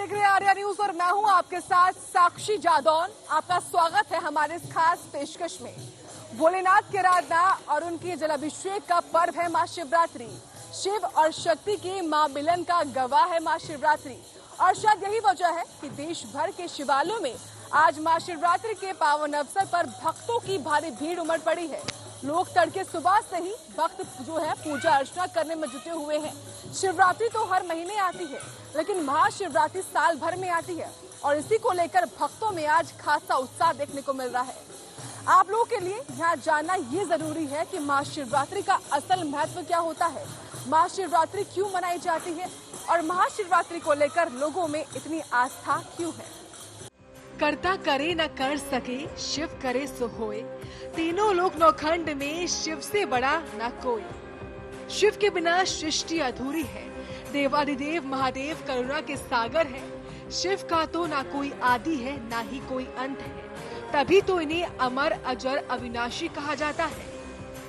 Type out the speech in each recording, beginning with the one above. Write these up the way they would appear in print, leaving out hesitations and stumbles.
देख रहे हैं आर्या न्यूज और मैं हूं आपके साथ साक्षी जादौन। आपका स्वागत है हमारे इस खास पेशकश में। भोलेनाथ की आराधना और उनकी जलाभिषेक का पर्व है मां शिवरात्रि। शिव और शक्ति के मां मिलन का गवाह है मां शिवरात्रि और शायद यही वजह है कि देश भर के शिवालयों में आज मां शिवरात्रि के पावन अवसर पर भक्तों की भारी भीड़ उमड़ पड़ी है। लोग तड़के सुबह से ही भक्त जो है पूजा अर्चना करने में जुटे हुए हैं। शिवरात्रि तो हर महीने आती है, लेकिन महाशिवरात्रि साल भर में आती है और इसी को लेकर भक्तों में आज खासा उत्साह देखने को मिल रहा है। आप लोगों के लिए यहाँ जानना ये जरूरी है कि महाशिवरात्रि का असल महत्व क्या होता है, महाशिवरात्रि क्यों मनाई जाती है और महाशिवरात्रि को लेकर लोगों में इतनी आस्था क्यों है। करता करे न कर सके, शिव करे सो होए, तीनों लोक नौखंड में शिव से बड़ा न कोई। शिव के बिना सृष्टि अधूरी है, देवादिदेव महादेव करुणा के सागर है। शिव का तो ना कोई आदि है ना ही कोई अंत है, तभी तो इन्हें अमर अजर अविनाशी कहा जाता है।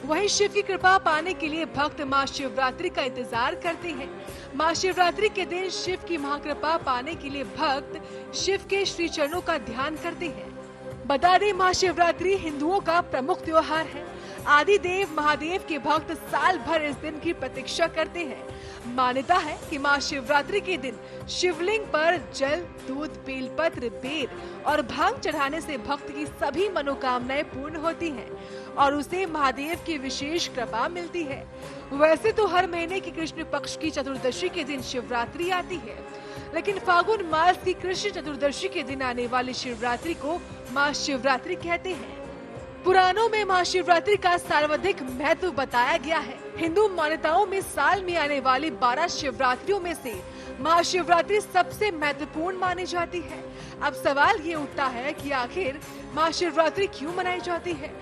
वहीं शिव की कृपा पाने के लिए भक्त मां शिवरात्रि का इंतजार करते हैं। मां शिवरात्रि के दिन शिव की महाकृपा पाने के लिए भक्त शिव के श्री चरणों का ध्यान करते हैं। बता दें, मां शिवरात्रि हिंदुओं का प्रमुख त्योहार है। आदि देव महादेव के भक्त साल भर इस दिन की प्रतीक्षा करते हैं। मान्यता है कि मां शिवरात्रि के दिन शिवलिंग पर जल, दूध, बेलपत्र, बेर और भांग चढ़ाने से भक्त की सभी मनोकामनाएं पूर्ण होती हैं और उसे महादेव की विशेष कृपा मिलती है। वैसे तो हर महीने की कृष्ण पक्ष की चतुर्दशी के दिन शिवरात्रि आती है, लेकिन फागुन मास की कृष्ण चतुर्दशी के दिन आने वाली शिवरात्रि को मां शिवरात्रि कहते हैं। पुराणों में महाशिवरात्रि का सर्वाधिक महत्व बताया गया है। हिंदू मान्यताओं में साल में आने वाली 12 शिवरात्रियों में से महाशिवरात्रि सबसे महत्वपूर्ण मानी जाती है। अब सवाल ये उठता है कि आखिर महाशिवरात्रि क्यों मनाई जाती है।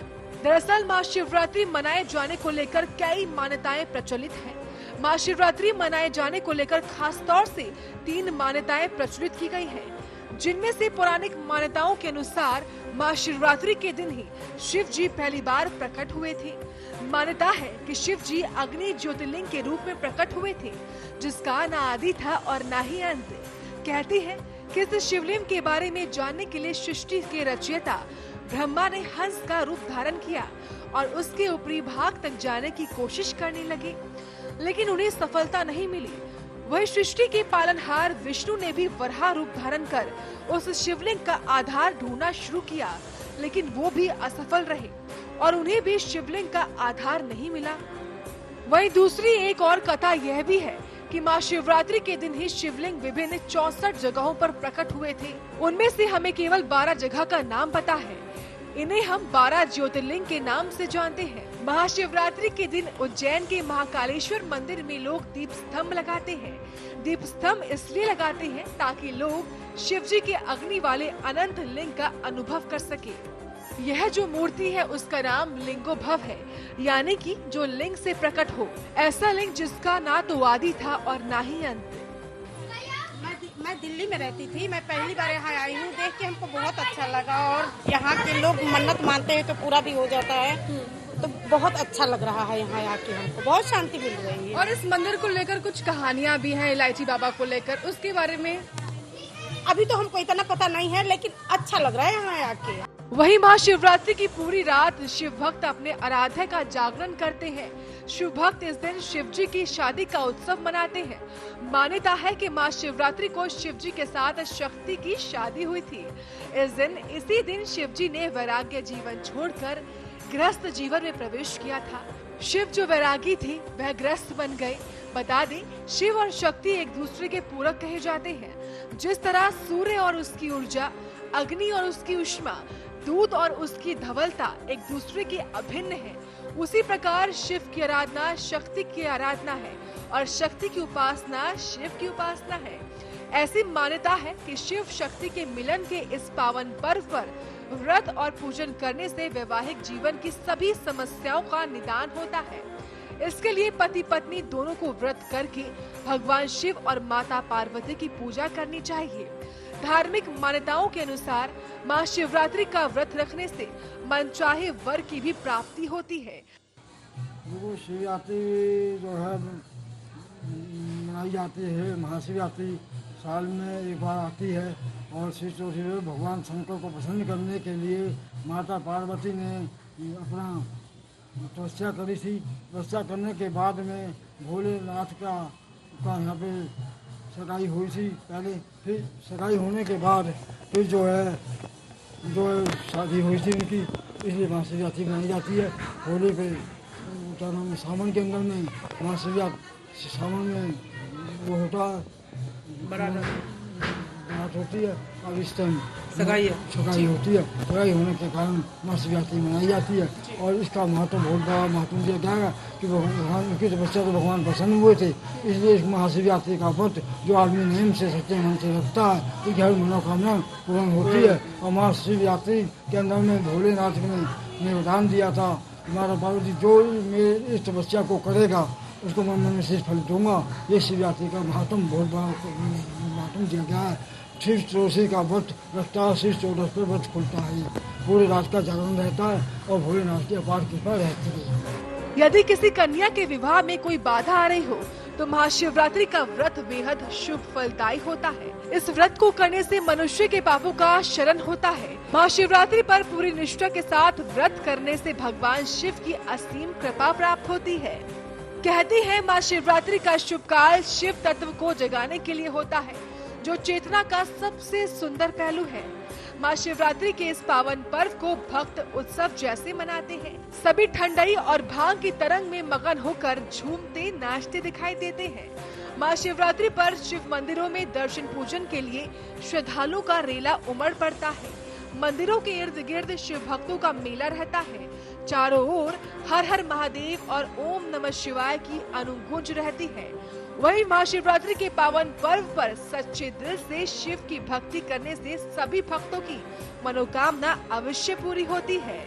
दरअसल महाशिवरात्रि मनाए जाने को लेकर कई मान्यताएं प्रचलित हैं। महाशिवरात्रि मनाए जाने को लेकर खास तौर से 3 मान्यताएं प्रचलित की गई हैं, जिनमें से पौराणिक मान्यताओं के अनुसार महाशिवरात्रि के दिन ही शिव जी पहली बार प्रकट हुए थे। मान्यता है कि शिव जी अग्नि ज्योतिर्लिंग के रूप में प्रकट हुए थे, जिसका न आदि था और न ही अंत। कहते हैं कि इस शिवलिंग के बारे में जानने के लिए सृष्टि के रचयिता ब्रह्मा ने हंस का रूप धारण किया और उसके ऊपरी भाग तक जाने की कोशिश करने लगे, लेकिन उन्हें सफलता नहीं मिली। वही सृष्टि के पालनहार विष्णु ने भी वराह रूप धारण कर उस शिवलिंग का आधार ढूंढना शुरू किया, लेकिन वो भी असफल रहे और उन्हें भी शिवलिंग का आधार नहीं मिला। वहीं दूसरी एक और कथा यह भी है कि मां शिवरात्रि के दिन ही शिवलिंग विभिन्न 64 जगहों पर प्रकट हुए थे। उनमें से हमें केवल 12 जगह का नाम पता है। इन्हें हम 12 ज्योतिर्लिंग के नाम से जानते हैं। महाशिवरात्रि के दिन उज्जैन के महाकालेश्वर मंदिर में लोग दीप स्तंभ लगाते हैं। दीप स्तंभ इसलिए लगाते हैं ताकि लोग शिव जी के अग्नि वाले अनंत लिंग का अनुभव कर सके। यह जो मूर्ति है उसका नाम लिंगोद्भव है, यानी कि जो लिंग से प्रकट हो, ऐसा लिंग जिसका ना तो आदि था और ना ही अंत। मैं दिल्ली में रहती थी, मैं पहली बार यहाँ आई हूँ। देख के हमको बहुत अच्छा लगा और यहाँ के लोग मन्नत मानते हैं तो पूरा भी हो जाता है, तो बहुत अच्छा लग रहा है। यहाँ आके हमको बहुत शांति मिल रही है। और इस मंदिर को लेकर कुछ कहानियाँ भी हैं, इलायची बाबा को लेकर, उसके बारे में अभी तो हमको इतना पता नहीं है, लेकिन अच्छा लग रहा है यहाँ आके। वही महाशिवरात्रि की पूरी रात शिव भक्त अपने आराध्य का जागरण करते हैं। शिव भक्त इस दिन शिव जी की शादी का उत्सव मनाते हैं। मान्यता है कि मां शिवरात्रि को शिव जी के साथ शक्ति की शादी हुई थी। इसी दिन शिव जी ने वैराग्य जीवन छोड़कर गृहस्थ जीवन में प्रवेश किया था। शिव जो वैरागी थे वह गृहस्थ बन गए। बता दें, शिव और शक्ति एक दूसरे के पूरक कहे जाते हैं। जिस तरह सूर्य और उसकी ऊर्जा, अग्नि और उसकी उष्मा, दूध और उसकी धवलता एक दूसरे के अभिन्न है, उसी प्रकार शिव की आराधना शक्ति की आराधना है और शक्ति की उपासना शिव की उपासना है। ऐसी मान्यता है कि शिव शक्ति के मिलन के इस पावन पर्व पर व्रत और पूजन करने से वैवाहिक जीवन की सभी समस्याओं का निदान होता है। इसके लिए पति पत्नी दोनों को व्रत करके भगवान शिव और माता पार्वती की पूजा करनी चाहिए। धार्मिक मान्यताओं के अनुसार मां शिवरात्रि का व्रत रखने से मनचाहे वर की भी प्राप्ति होती है। शिवरात्रि जो है मनाई जाती है, महाशिवरात्रि साल में एक बार आती है और श्री चौथी भगवान शंकर को प्रसन्न करने के लिए माता पार्वती ने अपना तपस्या करी थी। तपस्या करने के बाद में भोलेनाथ का यहाँ पे सगाई हुई थी पहले, फिर सगाई होने के बाद फिर जो है शादी हुई थी उनकी, इसलिए महाशिवरात्रि मनाई जाती है। होली पे क्या नाम है, सावन के अंदर में महाशिवरात्रि, सावन में वो होता है बात होती है, अब इस टाइम सगाई होती है। सगाई होने के कारण महाशिवरात्रि मनाई जाती है और इसका महत्व बहुत बड़ा महत्व दिया गया है कि भगवान उनकी तपस्या तो भगवान प्रसन्न हुए थे, इसलिए इस महाशिवरात्रि का व्रत जो आदमी नियम से सच्चे मन से रखता है उसकी हर मनोकामना पूर्ण होती है। और महाशिवरात्रि के अंदर में भोलेनाथ ने वरदान दिया था, हमारा पार्वती जो इस तपस्या को करेगा उसको मैं विशेष फल दूंगा। ये शिवरात्रि का महत्व बहुत बड़ा महत्व दिया गया है। शिव चौदशी का व्रत रखता है, शिव चौदश पर व्रत खुलता है, पूरे रात का जागरण रहता है और भोलेनाथ की अपार कृपा रहती है। यदि किसी कन्या के विवाह में कोई बाधा आ रही हो तो महाशिवरात्रि का व्रत बेहद शुभ फलदायी होता है। इस व्रत को करने से मनुष्य के पापों का शरण होता है। महाशिवरात्रि पर पूरी निष्ठा के साथ व्रत करने से भगवान शिव की असीम कृपा प्राप्त होती है। कहते हैं महाशिवरात्रि का शुभ काल शिव तत्व को जगाने के लिए होता है, जो चेतना का सबसे सुंदर पहलू है। महाशिवरात्रि के इस पावन पर्व को भक्त उत्सव जैसे मनाते हैं। सभी ठंडई और भांग की तरंग में मगन होकर झूमते नाचते दिखाई देते हैं। महाशिवरात्रि पर शिव मंदिरों में दर्शन पूजन के लिए श्रद्धालुओं का रेला उमड़ पड़ता है। मंदिरों के इर्द गिर्द शिव भक्तों का मेला रहता है। चारों ओर हर हर महादेव और ओम नमः शिवाय की अनुगूंज रहती है। वहीं महाशिवरात्रि के पावन पर्व पर सच्चे दिल से शिव की भक्ति करने से सभी भक्तों की मनोकामना अवश्य पूरी होती है।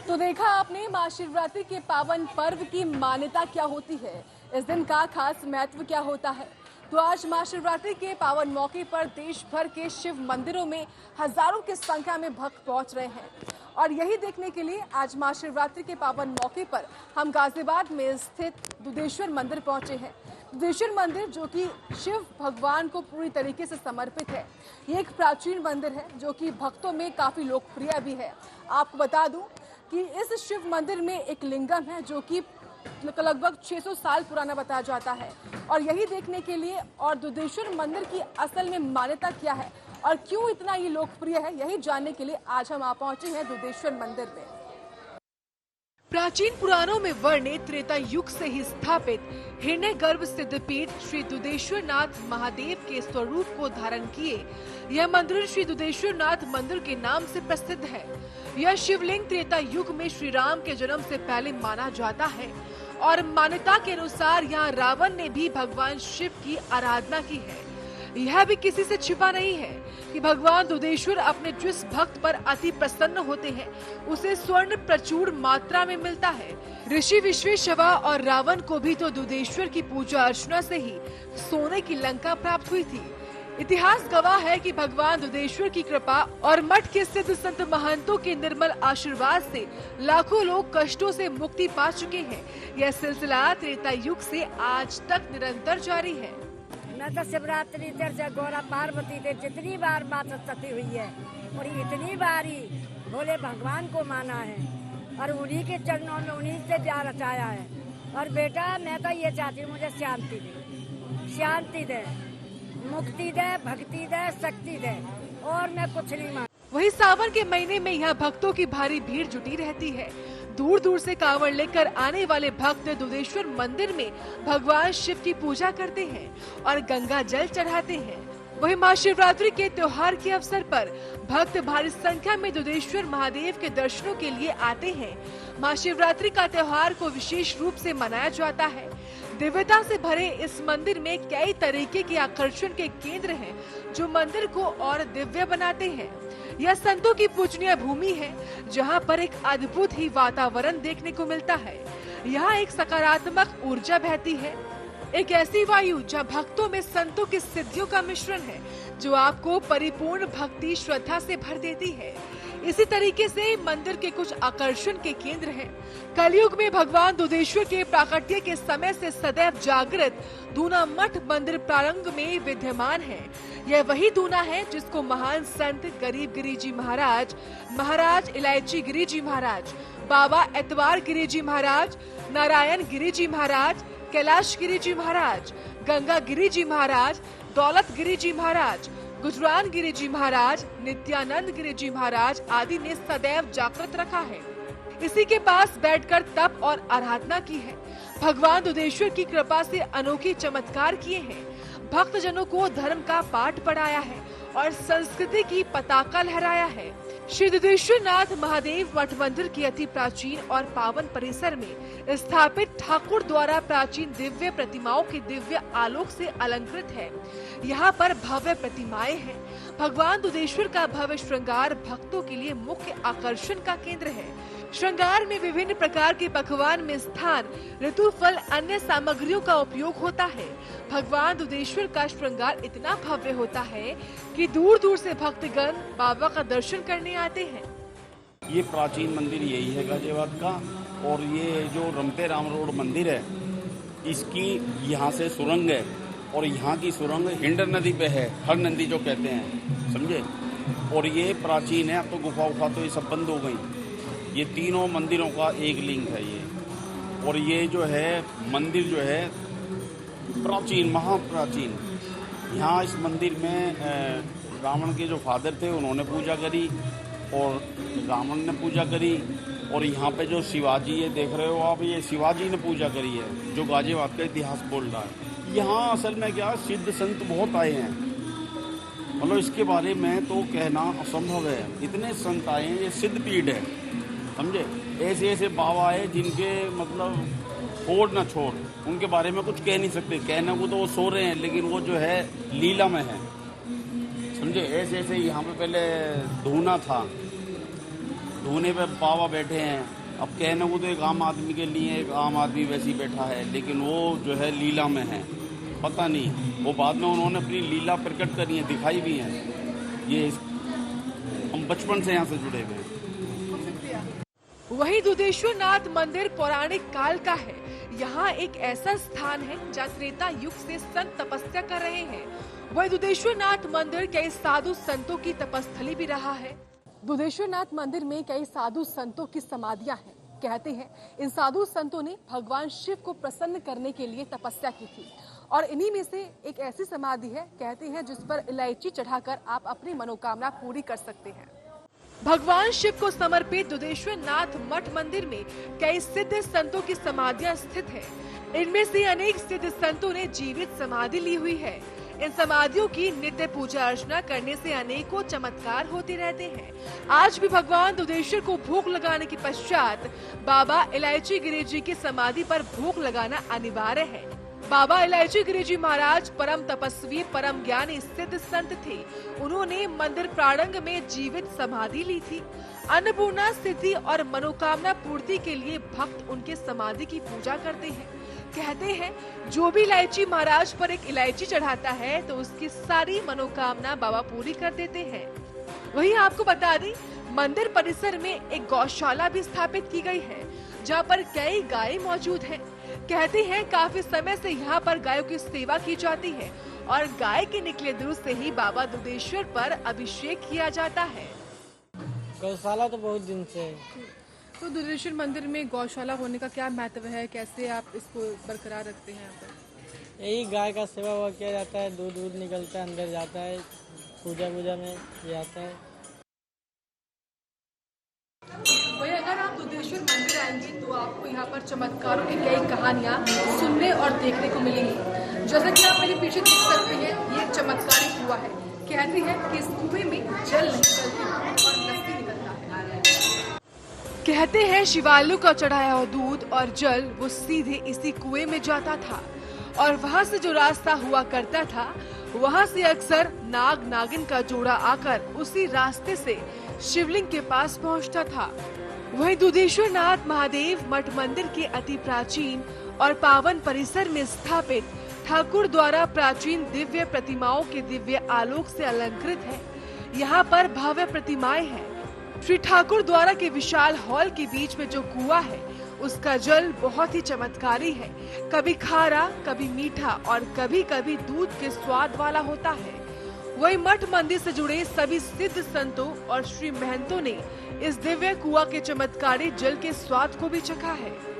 तो देखा आपने महाशिवरात्रि के पावन पर्व की मान्यता क्या होती है, इस दिन का खास महत्व क्या होता है। तो आज महाशिवरात्रि के पावन मौके पर देश भर के शिव मंदिरों में हजारों की संख्या में भक्त पहुंच रहे हैं और यही देखने के लिए आज महाशिवरात्रि के पावन मौके पर हम गाजियाबाद में स्थित दुधेश्वर मंदिर पहुंचे हैं। दुधेश्वर मंदिर जो कि शिव भगवान को पूरी तरीके से समर्पित है। ये एक प्राचीन मंदिर है जो कि भक्तों में काफी लोकप्रिय भी है। आपको बता दूं कि इस शिव मंदिर में एक लिंगम है जो कि लगभग 600 साल पुराना बताया जाता है और यही देखने के लिए और दुधेश्वर मंदिर की असल में मान्यता क्या है और क्यों इतना ये लोकप्रिय है, यही जानने के लिए आज हम आ पहुंचे हैं दुधेश्वर मंदिर में। प्राचीन पुराणों में वर्णित त्रेता युग से ही स्थापित हिरण्यगर्भ सिद्धपीठ श्री दुधेश्वर नाथ महादेव के स्वरूप को धारण किए यह मंदिर श्री दुधेश्वर नाथ मंदिर के नाम से प्रसिद्ध है। यह शिवलिंग त्रेता युग में श्री राम के जन्म से पहले माना जाता है और मान्यता के अनुसार यहाँ रावण ने भी भगवान शिव की आराधना की है। यह भी किसी से छिपा नहीं है कि भगवान दुधेश्वर अपने जिस भक्त पर अति प्रसन्न होते हैं उसे स्वर्ण प्रचुर मात्रा में मिलता है। ऋषि विश्वेश्वर और रावण को भी तो दुधेश्वर की पूजा अर्चना से ही सोने की लंका प्राप्त हुई थी। इतिहास गवाह है कि भगवान दुधेश्वर की कृपा और मठ के सिद्ध संत महंतों के निर्मल आशीर्वाद से लाखों लोग कष्टों से मुक्ति पा चुके हैं। यह सिलसिला त्रेता युग से आज तक निरंतर जारी है। मैं तो शिवरात्रि से गौरा पार्वती से जितनी बार बात सती हुई है और इतनी बार ही भोले भगवान को माना है और उन्हीं के चरणों में उन्हीं से प्यार रचाया है। और बेटा मैं तो ये चाहती हूँ मुझे शांति दे, मुक्ति दे, भक्ति दे, शक्ति दे और मैं कुछ नहीं मांग। वही सावन के महीने में यहाँ भक्तों की भारी भीड़ जुटी रहती है। दूर दूर से कांवड़ लेकर आने वाले भक्त दुधेश्वर मंदिर में भगवान शिव की पूजा करते हैं और गंगा जल चढ़ाते हैं। वहीं महाशिवरात्रि के त्योहार के अवसर पर भक्त भारी संख्या में दुधेश्वर महादेव के दर्शनों के लिए आते हैं। महाशिवरात्रि का त्योहार को विशेष रूप से मनाया जाता है। दिव्यता से भरे इस मंदिर में कई तरीके के आकर्षण के केंद्र हैं, जो मंदिर को और दिव्य बनाते हैं। यह संतों की पूजनीय भूमि है, जहां पर एक अद्भुत ही वातावरण देखने को मिलता है। यहाँ एक सकारात्मक ऊर्जा बहती है, एक ऐसी वायु जहाँ भक्तों में संतों की सिद्धियों का मिश्रण है, जो आपको परिपूर्ण भक्ति श्रद्धा से भर देती है। इसी तरीके से मंदिर के कुछ आकर्षण के केंद्र हैं। कलयुग में भगवान दुधेश्वर के प्राकट्य के समय से सदैव जागृत दूना मठ मंदिर प्रारंभ में विद्यमान है। यह वही दूना है जिसको महान संत गरीब गिरी जी महाराज, महाराज इलायची गिरी जी महाराज, बाबा एतवार गिरी जी महाराज, नारायण गिरी जी महाराज, कैलाश गिरी जी महाराज, गंगा गिरी जी महाराज, दौलत गिरी जी महाराज, गुजरान गिरी जी महाराज, नित्यानंद गिरी जी महाराज आदि ने सदैव जागृत रखा है। इसी के पास बैठकर तप और आराधना की है। भगवान दुधेश्वर की कृपा से अनोखे चमत्कार किए हैं। भक्त जनों को धर्म का पाठ पढ़ाया है और संस्कृति की पताका लहराया है। श्री दुधेश्वर नाथ महादेव मठ मंदिर की अति प्राचीन और पावन परिसर में स्थापित ठाकुर द्वारा प्राचीन दिव्य प्रतिमाओं के दिव्य आलोक से अलंकृत है। यहाँ पर भव्य प्रतिमाएं हैं। भगवान दुधेश्वर का भव्य श्रृंगार भक्तों के लिए मुख्य आकर्षण का केंद्र है। श्रृंगार में विभिन्न प्रकार के पकवान में स्थान, ऋतु फल, अन्य सामग्रियों का उपयोग होता है। भगवान दुधेश्वर का श्रृंगार इतना भव्य होता है कि दूर दूर से भक्तगण बाबा का दर्शन करने आते हैं। ये प्राचीन मंदिर यही है गाजियाबाद का, और ये जो रमते राम रोड मंदिर है, इसकी यहाँ से सुरंग है, और यहाँ की सुरंग हिंडर नदी पे है, हर नदी जो कहते हैं, समझे। और ये प्राचीन है। अब तो गुफा तो ये सब बंद हो गई। ये तीनों मंदिरों का एक लिंक है ये। और ये जो है मंदिर जो है प्राचीन, महाप्राचीन। यहाँ इस मंदिर में रावण के जो फादर थे उन्होंने पूजा करी और रावण ने पूजा करी। और यहाँ पे जो शिवाजी ये देख रहे हो आप, ये शिवाजी ने पूजा करी है, जो गाजियाबाद का इतिहास बोल रहा है। यहाँ असल में क्या सिद्ध संत बहुत आए हैं, मतलब इसके बारे में तो कहना असंभव है। इतने संत आए हैं, ये सिद्ध पीठ है, समझे। ऐसे ऐसे बाबा आए जिनके मतलब छोड़ ना छोड़, उनके बारे में कुछ कह नहीं सकते। कहने को तो वो सो रहे हैं, लेकिन वो जो है लीला में है, समझे। ऐसे ऐसे यहाँ पे पहले धूना था, धूने पे बाबा बैठे हैं। अब कहने को तो एक आम आदमी के लिए एक आम आदमी वैसे ही बैठा है, लेकिन वो जो है लीला में है। पता नहीं, वो बाद में उन्होंने अपनी लीला प्रकट करी है, दिखाई भी है। ये हम बचपन से यहाँ से जुड़े हुए हैं। वहीं दुधेश्वर नाथ मंदिर पौराणिक काल का है। यहाँ एक ऐसा स्थान है जहाँ त्रेता युग से संत तपस्या कर रहे हैं। वही दुधेश्वर नाथ मंदिर कई साधु संतों की तपस्थली भी रहा है। दुधेश्वर नाथ मंदिर में कई साधु संतों की समाधियां हैं। कहते हैं इन साधु संतों ने भगवान शिव को प्रसन्न करने के लिए तपस्या की थी, और इन्हीं में से एक ऐसी समाधि है, कहते हैं, जिस पर इलायची चढ़ाकर आप अपनी मनोकामना पूरी कर सकते हैं। भगवान शिव को समर्पित दुधेश्वर नाथ मठ मंदिर में कई सिद्ध संतों की समाधियां स्थित हैं। इनमें से अनेक सिद्ध संतों ने जीवित समाधि ली हुई है। इन समाधियों की नित्य पूजा अर्चना करने से अनेकों चमत्कार होते रहते हैं। आज भी भगवान दुधेश्वर को भोग लगाने के पश्चात बाबा इलायची गिरी जी की समाधि पर भोग लगाना अनिवार्य है। बाबा इलायची गिरी जी महाराज परम तपस्वी, परम ज्ञानी सिद्ध संत थे। उन्होंने मंदिर प्रांगण में जीवित समाधि ली थी। अन्नपूर्णा सिद्धि और मनोकामना पूर्ति के लिए भक्त उनके समाधि की पूजा करते हैं। कहते हैं जो भी इलायची महाराज पर एक इलायची चढ़ाता है तो उसकी सारी मनोकामना बाबा पूरी कर देते हैं। वहीं आपको बता दें, मंदिर परिसर में एक गौशाला भी स्थापित की गई है, जहाँ पर कई गायें मौजूद हैं। कहते हैं काफी समय से यहाँ पर गायों की सेवा की जाती है और गाय के निकले दूध से ही बाबा दुधेश्वर पर अभिषेक किया जाता है। गौशाला तो बहुत दिन से है। तो दुधेश्वर मंदिर में गौशाला होने का क्या महत्व है, कैसे आप इसको बरकरार रखते हैं यहाँ पर? यही गाय का सेवा हुआ किया जाता है, दूध निकलता है, अंदर जाता है, पूजा में ये आता है। वही अगर आप दुधेश्वर मंदिर आएंगे तो आपको यहाँ पर चमत्कारों की कई कहानियाँ सुनने और देखने को मिलेंगी। जैसा कि आप मेरे पीछे देख सकते हैं, ये चमत्कार हुआ है। कहते हैं कि इस कुएं में जल नहीं चलती और लस्सी निकलता है। कहते हैं शिवालयों का चढ़ाया हुआ दूध और जल वो सीधे इसी कुएं में जाता था, और वहाँ से जो रास्ता हुआ करता था, वहाँ से अक्सर नाग नागिन का जोड़ा आकर उसी रास्ते से शिवलिंग के पास पहुँचता था। वहीं दुधेश्वर नाथ महादेव मठ मंदिर के अति प्राचीन और पावन परिसर में स्थापित ठाकुर द्वारा प्राचीन दिव्य प्रतिमाओं के दिव्य आलोक से अलंकृत है। यहाँ पर भव्य प्रतिमाएं हैं। श्री ठाकुर द्वारा के विशाल हॉल के बीच में जो कुआं है उसका जल बहुत ही चमत्कारी है। कभी खारा, कभी मीठा और कभी कभी दूध के स्वाद वाला होता है। वही मठ मंदिर से जुड़े सभी सिद्ध संतों और श्री महंतों ने इस दिव्य कुआं के चमत्कारी जल के स्वाद को भी चखा है।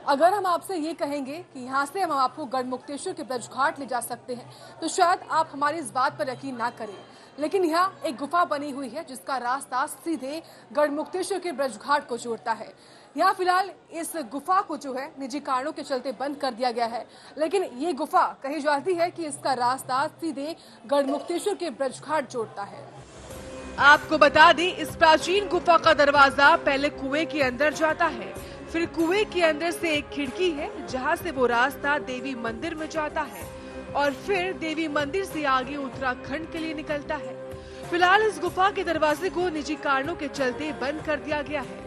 अगर हम आपसे ये कहेंगे कि यहाँ से हम आपको गढ़मुक्तेश्वर के ब्रजघाट ले जा सकते हैं तो शायद आप हमारी इस बात पर यकीन ना करें, लेकिन यहाँ एक गुफा बनी हुई है जिसका रास्ता सीधे गढ़मुक्तेश्वर के ब्रजघाट को जोड़ता है। यहाँ फिलहाल इस गुफा को जो है निजी कारणों के चलते बंद कर दिया गया है, लेकिन ये गुफा कही जाती है कि इसका रास्ता सीधे गढ़मुक्तेश्वर के ब्रजघाट जोड़ता है। आपको बता दें, इस प्राचीन गुफा का दरवाजा पहले कुएं के अंदर जाता है, फिर कुएं के अंदर से एक खिड़की है जहां से वो रास्ता देवी मंदिर में जाता है और फिर देवी मंदिर से आगे उत्तराखंड के लिए निकलता है। फिलहाल इस गुफा के दरवाजे को निजी कारणों के चलते बंद कर दिया गया है।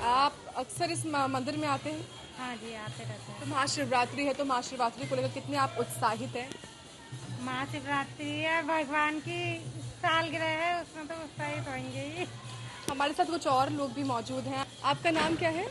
आप अक्सर इस मंदिर में आते हैं? हाँ जी, आते रहते हैं। तो महाशिवरात्रि है, तो महाशिवरात्रि को लेकर कितने आप उत्साहित हैं? महाशिवरात्रि है, भगवान की सालगिरह है, उसमें तो उत्साहित होंगे ही। हमारे साथ कुछ और लोग भी मौजूद हैं। आपका नाम क्या है?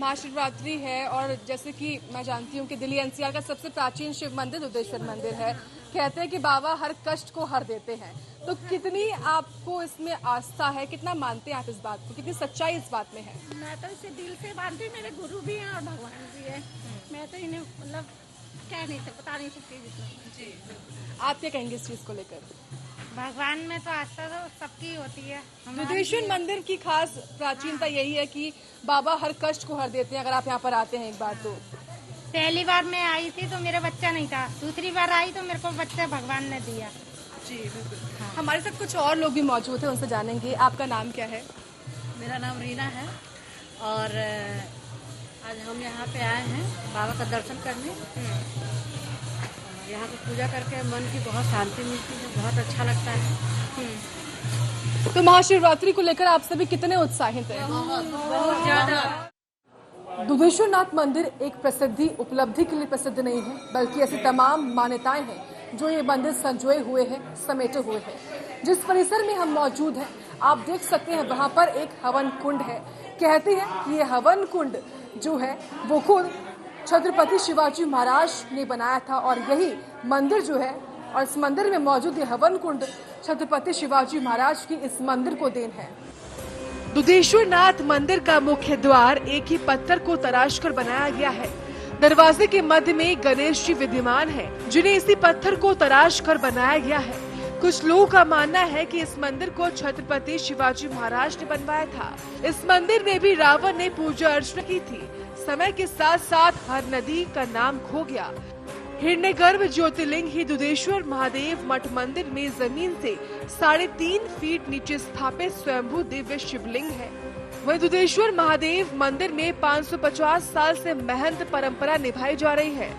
महाशिवरात्रि है और जैसे कि मैं जानती हूँ कि दिल्ली एनसीआर का सबसे प्राचीन शिव मंदिर दुधेश्वर मंदिर है। कहते हैं कि बाबा हर कष्ट को हर देते हैं, तो कितनी आपको इसमें आस्था है, कितना मानते हैं आप इस बात को, कितनी सच्चाई इस बात में है? मैं तो इसे दिल से मानती हूँ, मेरे गुरु भी हैं और भगवान भी है। मैं तो इन्हें मतलब कह नहीं सकती, बता नहीं सकती जितना। जी, आप क्या कहेंगे इस चीज को लेकर? भगवान में तो आस्था तो सबकी होती है। दुधेश्वर मंदिर की खास प्राचीनता यही है कि बाबा हर कष्ट को हर देते हैं। अगर आप यहाँ पर आते हैं एक बार तो। पहली बार मैं आई थी तो मेरा बच्चा नहीं था, दूसरी बार आई तो मेरे को बच्चा भगवान ने दिया। जी बिल्कुल। हाँ। हमारे साथ कुछ और लोग भी मौजूद हैं, उनसे जानेंगे। आपका नाम क्या है? मेरा नाम रीना है और आज हम यहाँ पे आए हैं बाबा का दर्शन करने। यहाँ पे पूजा करके मन की बहुत शांति मिलती है, बहुत अच्छा लगता है। तो महाशिवरात्रि को लेकर आप सभी कितने उत्साहित हैं? बहुत ज्यादा। दुधेश्वर नाथ मंदिर एक प्रसिद्धि उपलब्धि के लिए प्रसिद्ध नहीं है, बल्कि ऐसी तमाम मान्यताएं हैं जो ये मंदिर संजोए हुए हैं, समेटे हुए हैं। जिस परिसर में हम मौजूद हैं, आप देख सकते हैं वहां पर एक हवन कुंड है। कहते हैं कि ये हवन कुंड जो है वो खुद छत्रपति शिवाजी महाराज ने बनाया था और यही मंदिर जो है और इस मंदिर में मौजूद ये हवन कुंड छत्रपति शिवाजी महाराज की इस मंदिर को देन है। दुधेश्वर नाथ मंदिर का मुख्य द्वार एक ही पत्थर को तराश कर बनाया गया है। दरवाजे के मध्य में गणेश जी विद्यमान है, जिन्हें इसी पत्थर को तराश कर बनाया गया है। कुछ लोगों का मानना है कि इस मंदिर को छत्रपति शिवाजी महाराज ने बनवाया था। इस मंदिर में भी रावण ने पूजा अर्चना की थी। समय के साथ साथ हर नदी का नाम खो गया। हिरण्यगर्भ ज्योतिर्लिंग ही दुधेश्वर महादेव मठ मंदिर में जमीन से 3.5 फीट नीचे स्थापित स्वयंभू दिव्य शिवलिंग है। वहीं दुधेश्वर महादेव मंदिर में 550 साल से महंत परंपरा निभाई जा रही है।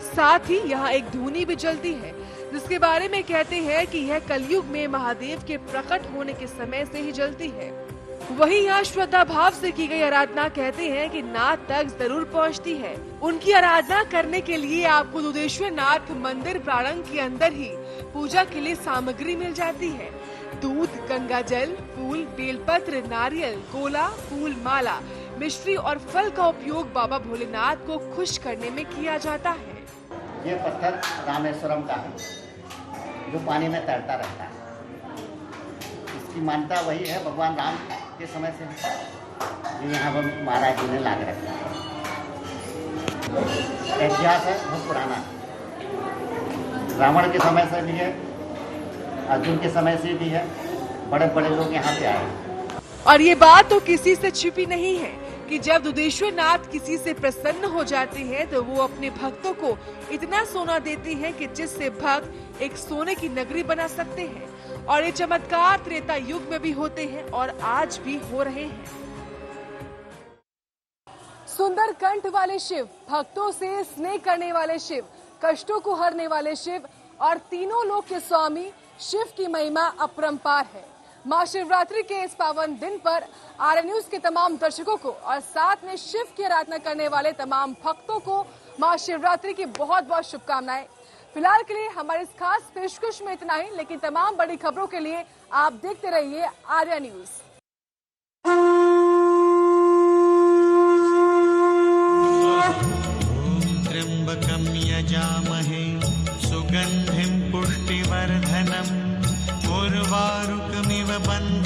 साथ ही यहाँ एक धूनी भी जलती है, जिसके बारे में कहते हैं कि यह कलयुग में महादेव के प्रकट होने के समय से ही जलती है। वहीं यहाँ श्रद्धा भाव से की गई आराधना कहते हैं कि नाथ तक जरूर पहुँचती है। उनकी आराधना करने के लिए आपको दुधेश्वर नाथ मंदिर प्रांगण के अंदर ही पूजा के लिए सामग्री मिल जाती है। दूध, गंगा जल, फूल, बेलपत्र, नारियल, गोला, फूल, माला, मिश्री और फल का उपयोग बाबा भोलेनाथ को खुश करने में किया जाता है। ये पत्थर रामेश्वरम का है जो पानी में तैरता रहता है। इसकी मान्यता वही है, भगवान राम के समय से जो यहाँ पर महाराज जी ने ला के रखा है। इतिहास है बहुत पुराना, रावण के समय से भी है, अर्जुन के समय से भी है, बड़े बड़े लोग यहाँ पे आए। और ये बात तो किसी से छिपी नहीं है कि जब दुधेश्वर नाथ किसी से प्रसन्न हो जाते हैं तो वो अपने भक्तों को इतना सोना देते हैं कि जिससे भक्त एक सोने की नगरी बना सकते हैं। और ये चमत्कार त्रेता युग में भी होते हैं और आज भी हो रहे हैं। सुंदर कंठ वाले शिव, भक्तों से स्नेह करने वाले शिव, कष्टों को हरने वाले शिव और तीनों लोक के स्वामी शिव की महिमा अपरंपार है। महाशिवरात्रि के इस पावन दिन पर आरएन न्यूज के तमाम दर्शकों को और साथ में शिव की आराधना करने वाले तमाम भक्तों को महाशिवरात्रि की बहुत बहुत शुभकामनाएं। फिलहाल के लिए हमारे इस खास पेशकश में इतना ही, लेकिन तमाम बड़ी खबरों के लिए आप देखते रहिए आर्या न्यूज। त्र्यंबकं यजामहे सुगंधिं पुष्टिवर्धनम् उर्वारुकमिव बन्धनान्